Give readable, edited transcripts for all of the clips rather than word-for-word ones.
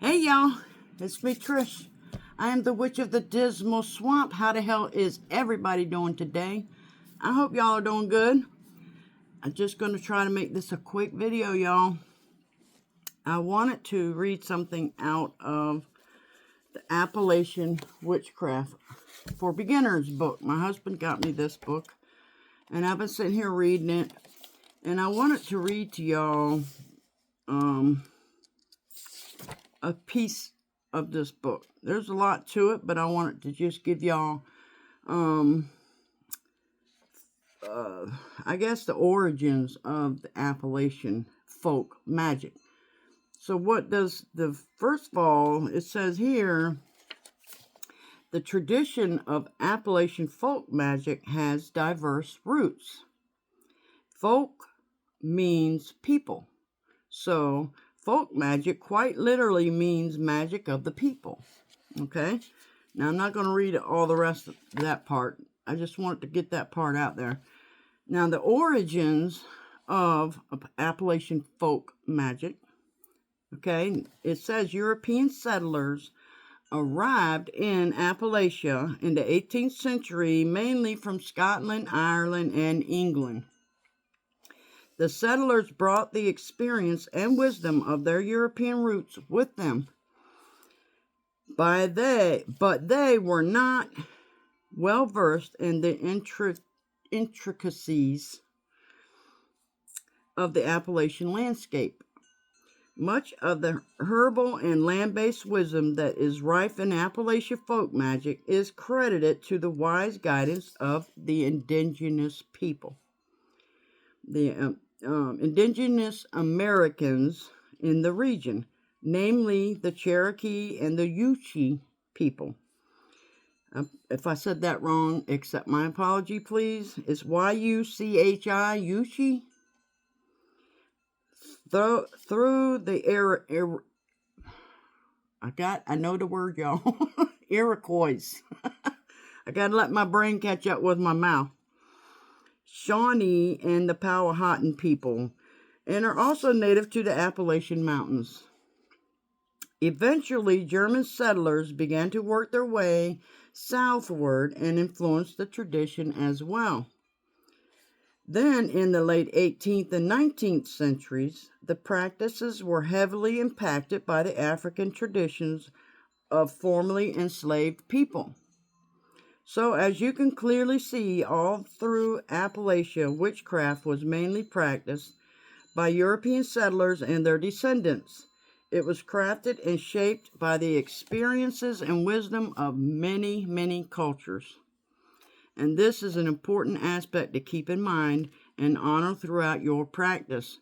Hey y'all, it's me Trish. I am the witch of the dismal swamp. How the hell is everybody doing today? I hope y'all are doing good. I'm just going to try to make this a quick video, y'all. I wanted to read something out of the Appalachian Witchcraft for Beginners book. My husband got me this book, and I've been sitting here reading it, and I wanted to read to y'all a piece of this book. There's a lot to it, but I wanted to just give y'all I guess the origins of the Appalachian folk magic. So what does first of all, it says here, the tradition of Appalachian folk magic has diverse roots. Folk means people. So folk magic quite literally means magic of the people. Okay? Now I'm not going to read all the rest of that part. I just wanted to get that part out there. Now, the origins of Appalachian folk magic, okay, it says European settlers arrived in Appalachia in the 18th century, mainly from Scotland, Ireland, and England. The settlers brought the experience and wisdom of their European roots with them. But they were not well versed in the intricacies of the Appalachian landscape. Much of the herbal and land-based wisdom that is rife in Appalachian folk magic is credited to the wise guidance of the indigenous people. The indigenous Americans in the region, namely the Cherokee and the Yuchi people. If I said that wrong, accept my apology, please. It's Y-U-C-H-I, Yuchi. Through the I know the word, y'all. Iroquois. I gotta let my brain catch up with my mouth. Shawnee and the Powhatan people, and are also native to the Appalachian Mountains. Eventually, German settlers began to work their way southward and influenced the tradition as well. Then, in the late 18th and 19th centuries, the practices were heavily impacted by the African traditions of formerly enslaved people. So, as you can clearly see, all through Appalachia, witchcraft was mainly practiced by European settlers and their descendants. It was crafted and shaped by the experiences and wisdom of many, many cultures. And this is an important aspect to keep in mind and honor throughout your practice.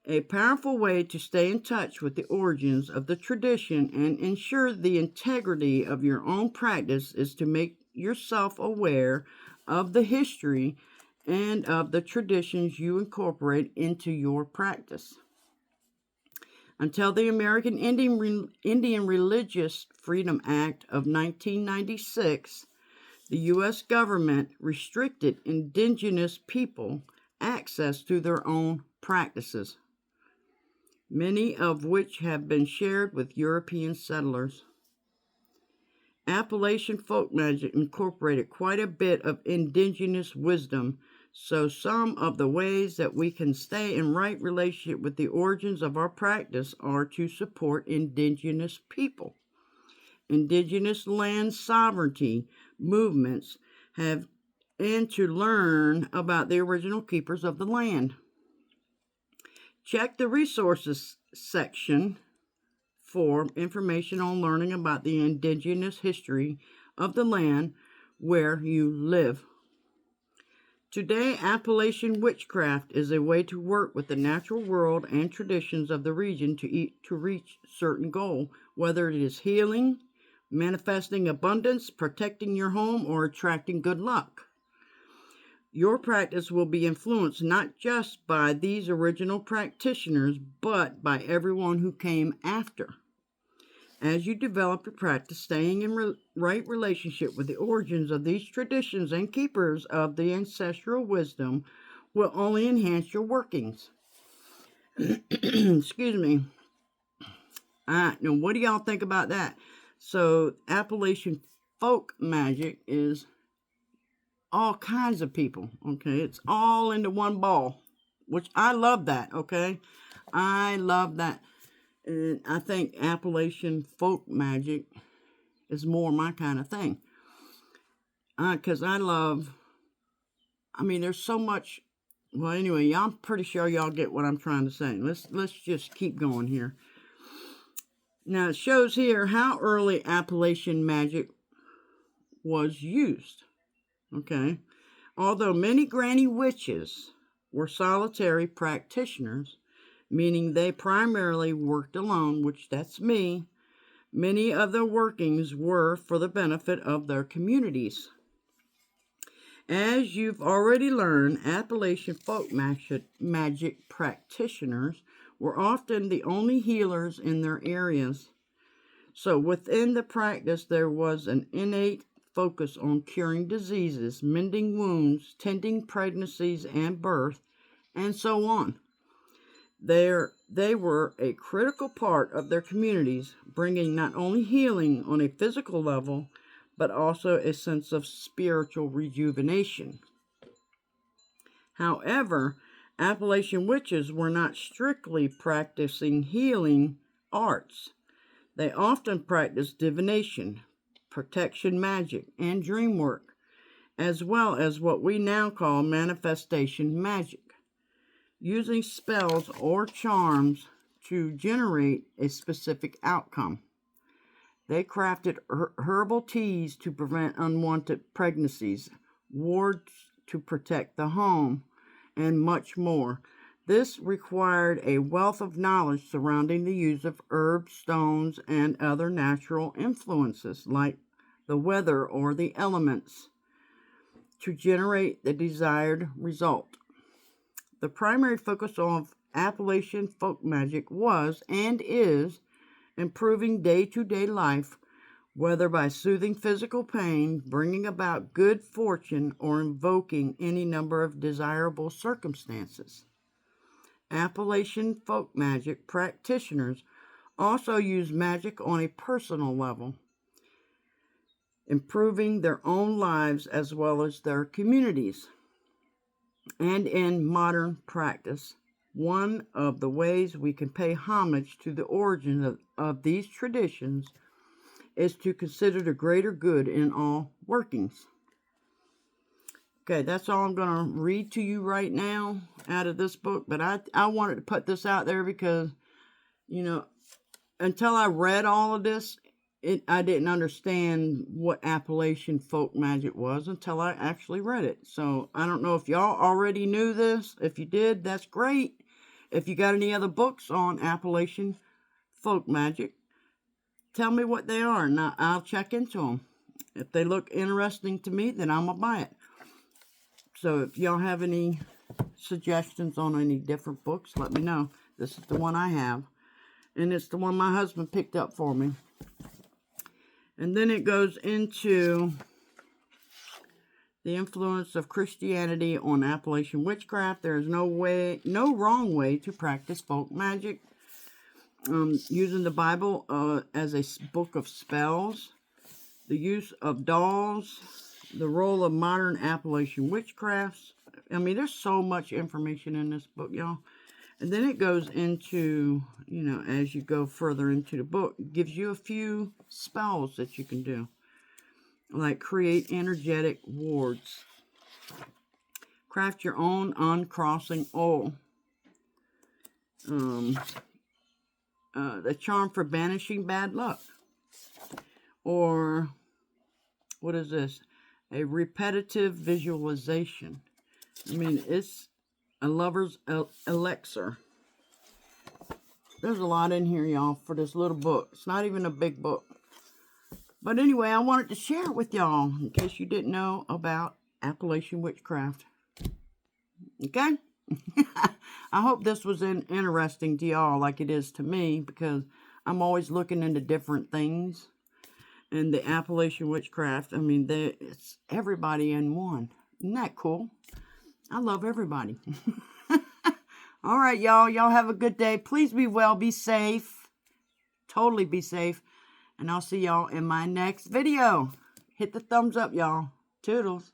A powerful way to stay in touch with the origins of the tradition and ensure the integrity of your own practice is to make yourself aware of the history and of the traditions you incorporate into your practice. Until the American Indian Religious Freedom Act of 1996, the U.S. government restricted indigenous people access to their own practices, many of which have been shared with European settlers. Appalachian folk magic incorporated quite a bit of indigenous wisdom, so some of the ways that we can stay in right relationship with the origins of our practice are to support indigenous people. Indigenous land sovereignty movements have, and to learn about the original keepers of the land. Check the resources section for information on learning about the indigenous history of the land where you live. Today, Appalachian witchcraft is a way to work with the natural world and traditions of the region to reach certain goal, whether it is healing, manifesting abundance, protecting your home, or attracting good luck. Your practice will be influenced not just by these original practitioners, but by everyone who came after. As you develop your practice, staying in right relationship with the origins of these traditions and keepers of the ancestral wisdom will only enhance your workings. Excuse me. Now, what do y'all think about that? So, Appalachian folk magic is all kinds of people, okay? It's all into one ball, which I love that, okay? I love that. And I think Appalachian folk magic is more my kind of thing. Because there's so much. Well, anyway, I'm pretty sure y'all get what I'm trying to say. Let's just keep going here. Now, it shows here how early Appalachian magic was used. Okay. Although many granny witches were solitary practitioners, meaning they primarily worked alone, which that's me, many of their workings were for the benefit of their communities. As you've already learned, Appalachian folk magic practitioners were often the only healers in their areas. So within the practice, there was an innate focus on curing diseases, mending wounds, tending pregnancies and birth, and so on. They were a critical part of their communities, bringing not only healing on a physical level, but also a sense of spiritual rejuvenation. However, Appalachian witches were not strictly practicing healing arts. They often practiced divination, protection magic, and dream work, as well as what we now call manifestation magic, using spells or charms to generate a specific outcome. They crafted herbal teas to prevent unwanted pregnancies, wards to protect the home, and much more. This required a wealth of knowledge surrounding the use of herbs, stones, and other natural influences like the weather or the elements to generate the desired result. The primary focus of Appalachian folk magic was and is improving day-to-day life, whether by soothing physical pain, bringing about good fortune, or invoking any number of desirable circumstances. Appalachian folk magic practitioners also use magic on a personal level, improving their own lives as well as their communities. And in modern practice, one of the ways we can pay homage to the origin of these traditions is to consider the greater good in all workings. Okay, that's all I'm going to read to you right now out of this book, but I wanted to put this out there because, until I read all of this, I didn't understand what Appalachian folk magic was until I actually read it. So I don't know if y'all already knew this. If you did, that's great. If you got any other books on Appalachian folk magic, tell me what they are, and I'll check into them. If they look interesting to me, then I'm going to buy it. So if y'all have any suggestions on any different books, let me know. This is the one I have, and it's the one my husband picked up for me. And then it goes into the influence of Christianity on Appalachian witchcraft. There is no wrong way to practice folk magic. Using the Bible as a book of spells, the use of dolls, the role of modern Appalachian witchcrafts. There's so much information in this book, y'all. And then it goes into, as you go further into the book, it gives you a few spells that you can do, like create energetic wards, craft your own uncrossing oil, the charm for banishing bad luck, or what is this? A repetitive visualization. It's a lover's elixir. There's a lot in here, y'all, for this little book. It's not even a big book. But anyway, I wanted to share it with y'all in case you didn't know about Appalachian witchcraft. Okay? I hope this was interesting to y'all like it is to me, because I'm always looking into different things. And the Appalachian witchcraft, it's everybody in one. Isn't that cool? I love everybody. All right, y'all. Y'all have a good day. Please be well. Be safe. Totally be safe. And I'll see y'all in my next video. Hit the thumbs up, y'all. Toodles.